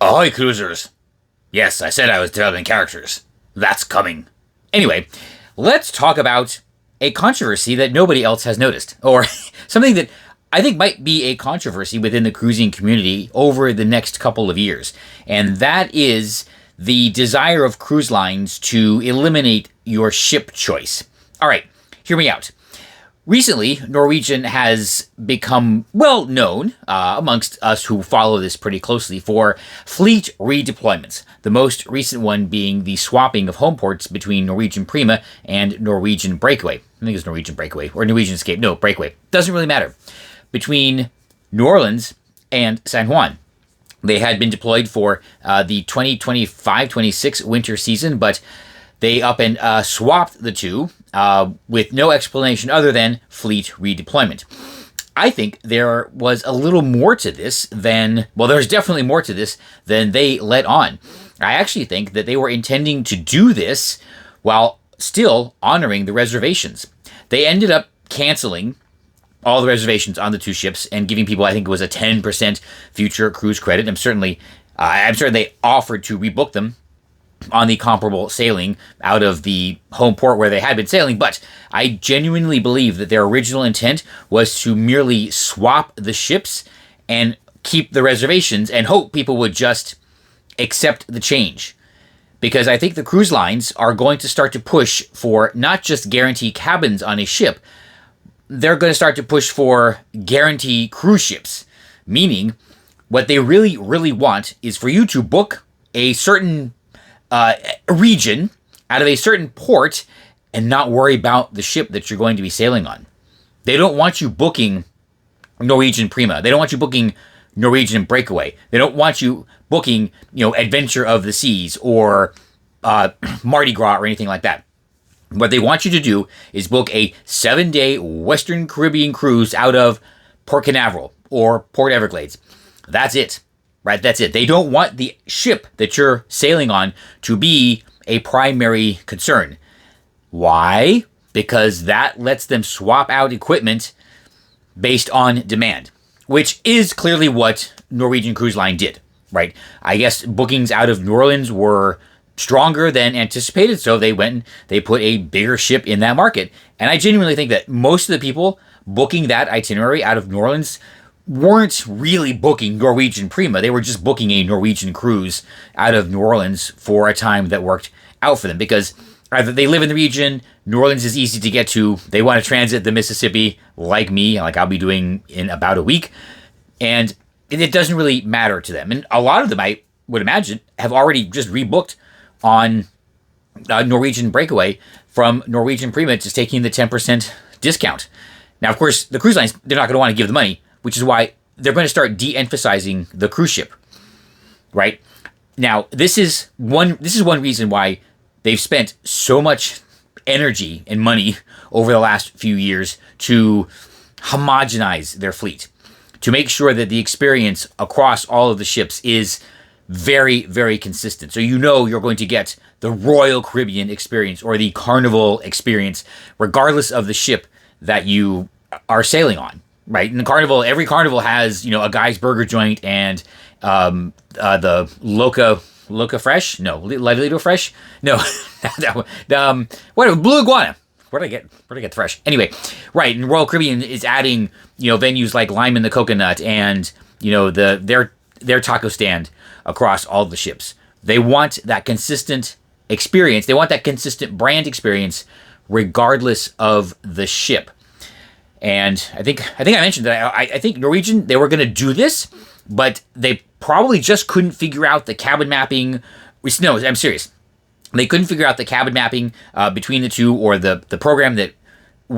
Ahoy, cruisers! Yes, I said I was developing characters. That's coming. Anyway, let's talk about a controversy that nobody else has noticed, or something that I think might be a controversy within the cruising community over the next couple of years, and that is the desire of cruise lines to eliminate your ship choice. All right, hear me out. Recently, Norwegian has become well known amongst us who follow this pretty closely for fleet redeployments. The most recent one being the swapping of home ports between Norwegian Prima and Norwegian Breakaway. I think it's Norwegian Breakaway or Norwegian Escape. No, Breakaway. Doesn't really matter. Between New Orleans and San Juan. They had been deployed for the 2025-26 winter season, but they up and swapped the two with no explanation other than fleet redeployment. I think there was a little more to this than, well, there's definitely more to this than they let on. I actually think that they were intending to do this while still honoring the reservations. They ended up canceling all the reservations on the two ships and giving people, I think it was a 10% future cruise credit. I'm certain they offered to rebook them on the comparable sailing out of the home port where they had been sailing, but I genuinely believe that their original intent was to merely swap the ships and keep the reservations and hope people would just accept the change. Because I think the cruise lines are going to start to push for not just guarantee cabins on a ship, they're going to start to push for guarantee cruise ships. Meaning, what they really, really want is for you to book a certain region out of a certain port and not worry about the ship that you're going to be sailing on. They don't want you booking Norwegian Prima. They don't want you booking Norwegian Breakaway. They don't want you booking, Adventure of the Seas or Mardi Gras or anything like that. What they want you to do is book a 7-day Western Caribbean cruise out of Port Canaveral or Port Everglades. That's it. Right, that's it. They don't want the ship that you're sailing on to be a primary concern. Why? Because that lets them swap out equipment based on demand, which is clearly what Norwegian Cruise Line did, right? I guess bookings out of New Orleans were stronger than anticipated, so they went and they put a bigger ship in that market. And I genuinely think that most of the people booking that itinerary out of New Orleans weren't really booking Norwegian Prima. They were just booking a Norwegian cruise out of New Orleans for a time that worked out for them because either they live in the region, New Orleans is easy to get to, they want to transit the Mississippi like me, like I'll be doing in about a week, and it doesn't really matter to them. And a lot of them, I would imagine, have already just rebooked on Norwegian Breakaway from Norwegian Prima, just taking the 10% discount. Now, of course, the cruise lines, they're not going to want to give the money, which is why they're going to start de-emphasizing the cruise ship, right? Now, this is one reason why they've spent so much energy and money over the last few years to homogenize their fleet, to make sure that the experience across all of the ships is very, very consistent. So you're going to get the Royal Caribbean experience or the Carnival experience, regardless of the ship that you are sailing on. Right, in the carnival, every carnival has a Guy's Burger joint and the Loca Fresh, no, Lido Fresh, no, whatever, Blue Iguana. Where did I get the fresh? Anyway, right, and Royal Caribbean is adding venues like Lime and the Coconut and their taco stand across all the ships. They want that consistent experience. They want that consistent brand experience, regardless of the ship. And I think I mentioned that I think Norwegian, they were going to do this, but they probably just couldn't figure out the cabin mapping. No, I'm serious. They couldn't figure out the cabin mapping between the two, or the program that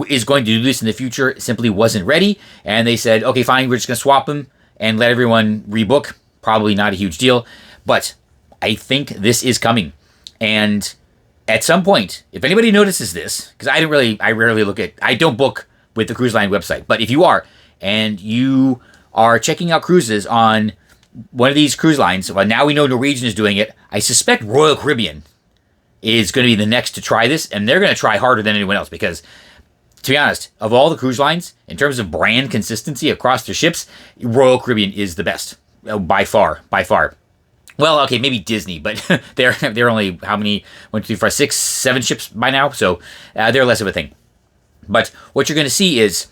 is going to do this in the future simply wasn't ready. And they said, okay, fine, we're just going to swap them and let everyone rebook. Probably not a huge deal, but I think this is coming. And at some point, if anybody notices this, because I don't book with the cruise line website. But if you are, and you are checking out cruises on one of these cruise lines, well, now we know Norwegian is doing it. I suspect Royal Caribbean is going to be the next to try this, and they're going to try harder than anyone else because, to be honest, of all the cruise lines, in terms of brand consistency across their ships, Royal Caribbean is the best, by far. Well, okay, maybe Disney, but they're only how many? 1, 2, 3, 4, 6, 7 ships by now, so they're less of a thing. But what you're going to see is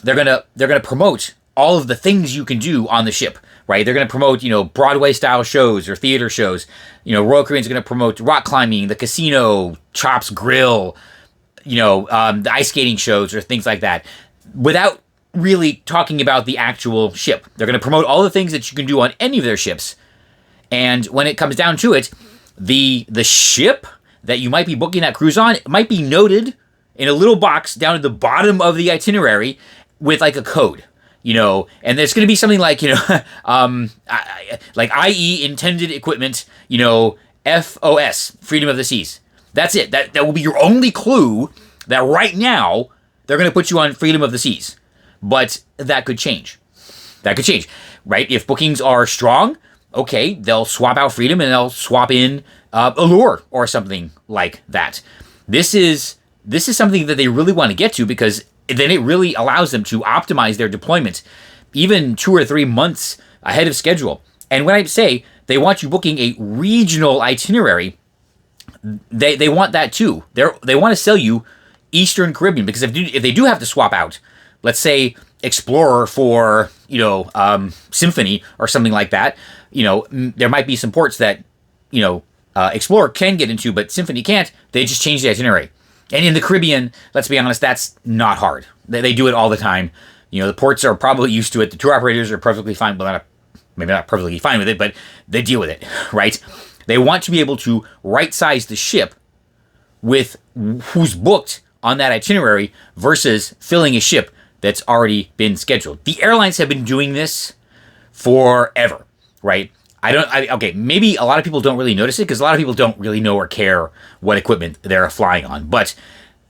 they're gonna promote all of the things you can do on the ship, right? They're going to promote, Broadway style shows or theater shows. Royal Caribbean's going to promote rock climbing, the casino, Chops Grill, the ice skating shows or things like that, without really talking about the actual ship. They're going to promote all the things that you can do on any of their ships. And when it comes down to it, the ship that you might be booking that cruise on might be noted in a little box down at the bottom of the itinerary with like a code, and there's going to be something like, like IE intended equipment, FOS, Freedom of the Seas. That's it. That will be your only clue that right now they're going to put you on Freedom of the Seas. But that could change. Right? If bookings are strong, okay, they'll swap out Freedom and they'll swap in Allure or something like that. This is something that they really want to get to, because then it really allows them to optimize their deployment even 2 or 3 months ahead of schedule. And when I say they want you booking a regional itinerary, they want that too. They want to sell you Eastern Caribbean, because if they do have to swap out, let's say Explorer for Symphony or something like that, there might be some ports that Explorer can get into, but Symphony can't. They just change the itinerary. And in the Caribbean, let's be honest, that's not hard. They do it all the time. The ports are probably used to it. The tour operators are perfectly fine. Well, maybe not perfectly fine with it, but they deal with it, right? They want to be able to right-size the ship with who's booked on that itinerary versus filling a ship that's already been scheduled. The airlines have been doing this forever, right? Okay, maybe a lot of people don't really notice it because a lot of people don't really know or care what equipment they're flying on. But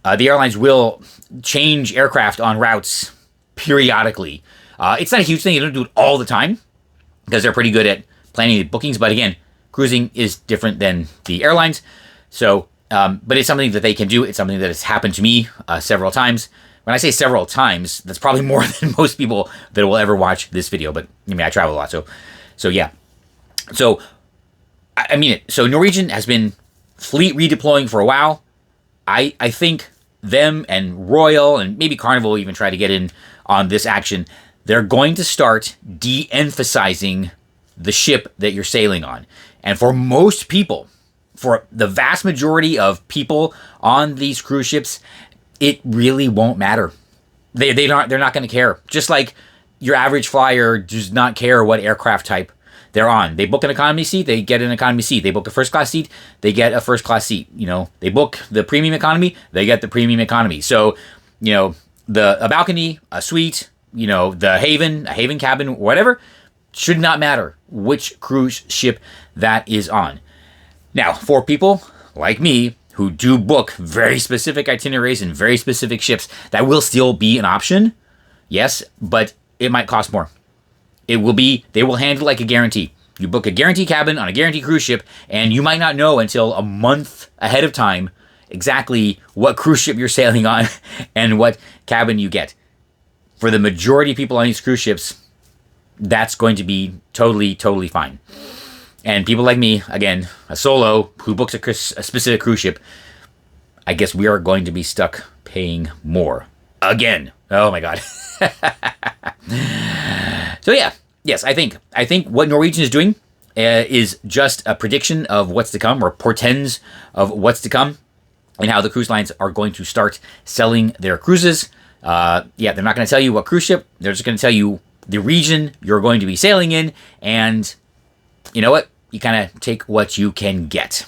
the airlines will change aircraft on routes periodically. It's not a huge thing. You don't do it all the time because they're pretty good at planning the bookings. But again, cruising is different than the airlines. So, but it's something that they can do. It's something that has happened to me several times. When I say several times, that's probably more than most people that will ever watch this video. But I travel a lot, so yeah. So, I mean it. So Norwegian has been fleet redeploying for a while. I think them and Royal and maybe Carnival will even try to get in on this action. They're going to start de-emphasizing the ship that you're sailing on. And for most people, for the vast majority of people on these cruise ships, it really won't matter. They're not going to care. Just like your average flyer does not care what aircraft type they're on. They book an economy seat, they get an economy seat. They book a first class seat, they get a first class seat. They book the premium economy, they get the premium economy. So, a balcony, a suite, the haven, a haven cabin, whatever, should not matter which cruise ship that is on. Now, for people like me who do book very specific itineraries and very specific ships, that will still be an option. Yes, but it might cost more. They will handle like a guarantee. You book a guarantee cabin on a guarantee cruise ship, and you might not know until a month ahead of time exactly what cruise ship you're sailing on and what cabin you get. For the majority of people on these cruise ships, that's going to be totally, totally fine. And people like me, again, a solo who books a specific cruise ship, I guess we are going to be stuck paying more. Again. Oh my God. So yeah, yes, I think what Norwegian is doing is just a prediction of what's to come, or portends of what's to come, and how the cruise lines are going to start selling their cruises. They're not going to tell you what cruise ship. They're just going to tell you the region you're going to be sailing in, and you know what? You kind of take what you can get.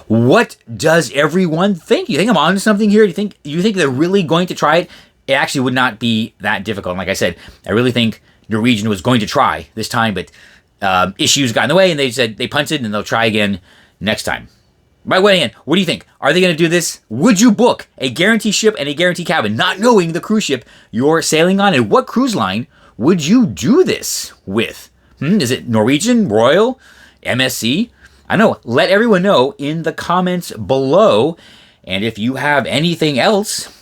What does everyone think? You think I'm on to something here? You think they're really going to try it? It actually would not be that difficult. And like I said, I really think Norwegian was going to try this time, but issues got in the way, and they punted, and they'll try again next time. By the way, what do you think? Are they going to do this? Would you book a guarantee ship and a guarantee cabin, not knowing the cruise ship you're sailing on? And what cruise line would you do this with? Is it Norwegian, Royal, MSC? I know. Let everyone know in the comments below. And if you have anything else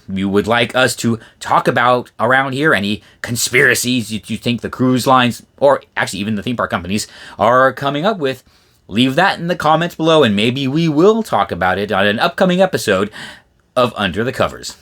you would like us to talk about around here, any conspiracies you think the cruise lines, or actually even the theme park companies, are coming up with, leave that in the comments below, and maybe we will talk about it on an upcoming episode of Under the Covers.